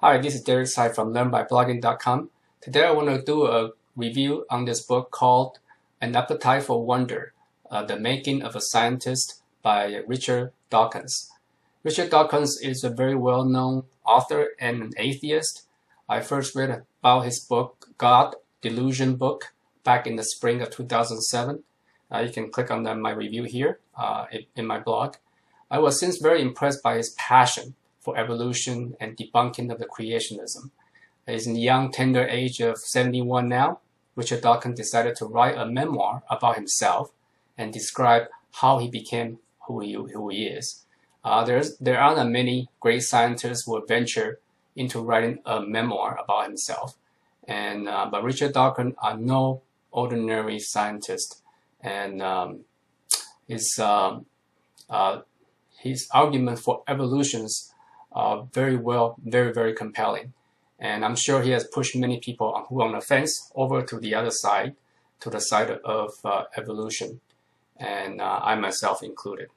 Hi, this is Derek Tsai from learnbyblogging.com. Today I want to do a review on this book called An Appetite for Wonder, The Making of a Scientist by Richard Dawkins. Richard Dawkins is a very well-known author and an atheist. I first read about his book, God Delusion Book, back in the spring of 2007. You can click on my review here in my blog. I was since very impressed by his passion for evolution and debunking of the creationism. At the young, tender age of 71 now, Richard Dawkins decided to write a memoir about himself and describe how he became who he is. There aren't many great scientists who would venture into writing a memoir about himself, but Richard Dawkins are no ordinary scientist, and his argument for evolutions are very compelling. And I'm sure he has pushed many people who are on the fence over to the other side, to the side of evolution, and I myself included.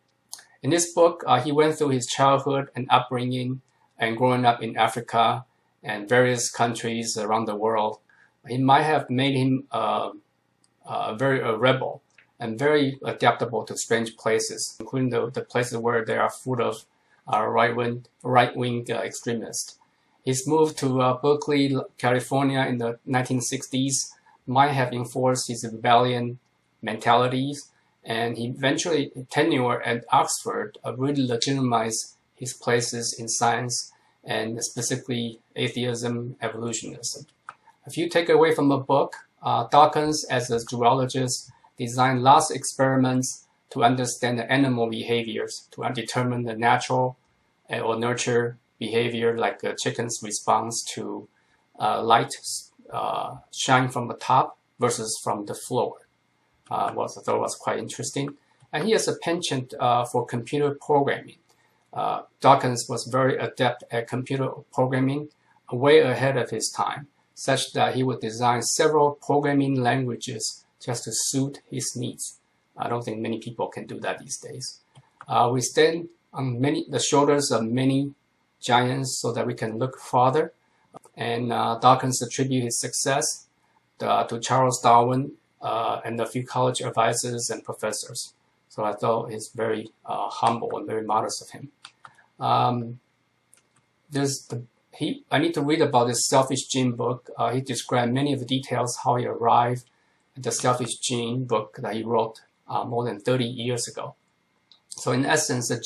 In this book, he went through his childhood and upbringing and growing up in Africa and various countries around the world. It might have made him a rebel and very adaptable to strange places, including the places where they are full of right-wing extremists. His move to Berkeley, California in the 1960s might have enforced his rebellion mentalities, and he eventually tenure at Oxford really legitimized his places in science and specifically atheism, evolutionism. A few takeaways from the book: Dawkins, as a zoologist, designed lots of experiments to understand the animal behaviors, to determine the natural or nurture behavior, like a chicken's response to light shine from the top versus from the floor. I thought was quite interesting. And he has a penchant for computer programming. Dawkins was very adept at computer programming, way ahead of his time, such that he would design several programming languages just to suit his needs. I don't think many people can do that these days. We stand on the shoulders of many giants so that we can look farther. And Dawkins attributed his success to Charles Darwin and a few college advisors and professors. So I thought it's very humble and very modest of him. I need to read about this selfish gene book. He described many of the details how he arrived at the selfish gene book that he wrote more than 30 years ago. So in essence, a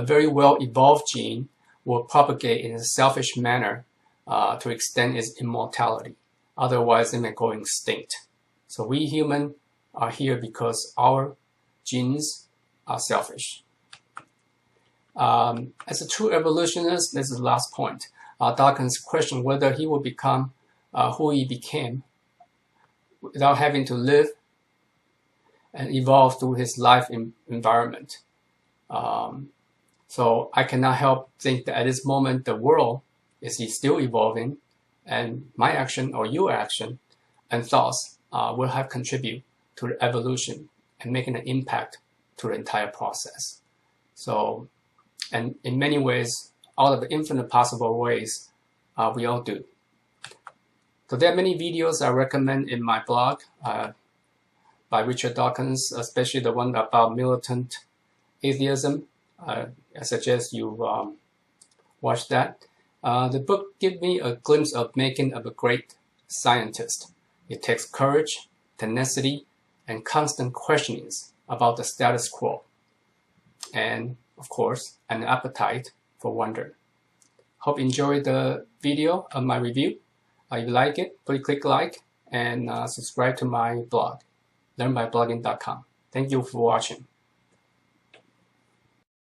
very well-evolved gene, will propagate in a selfish manner to extend its immortality. Otherwise, it may go extinct. So we humans are here because our genes are selfish. As a true evolutionist, this is the last point. Dawkins questioned whether he would become who he became without having to live and evolve through his life environment. So I cannot help think that at this moment the world is still evolving, and my action or your action and thoughts will have contribute to the evolution and making an impact to the entire process. So, and in many ways, out of the infinite possible ways, we all do. So there are many videos I recommend in my blog by Richard Dawkins, especially the one about militant atheism. I suggest you watch that. The book gives me a glimpse of making of a great scientist. It takes courage, tenacity, and constant questionings about the status quo. And, of course, an appetite for wonder. Hope you enjoyed the video of my review. If you like it, please click like and subscribe to my blog, learnbyblogging.com. Thank you for watching.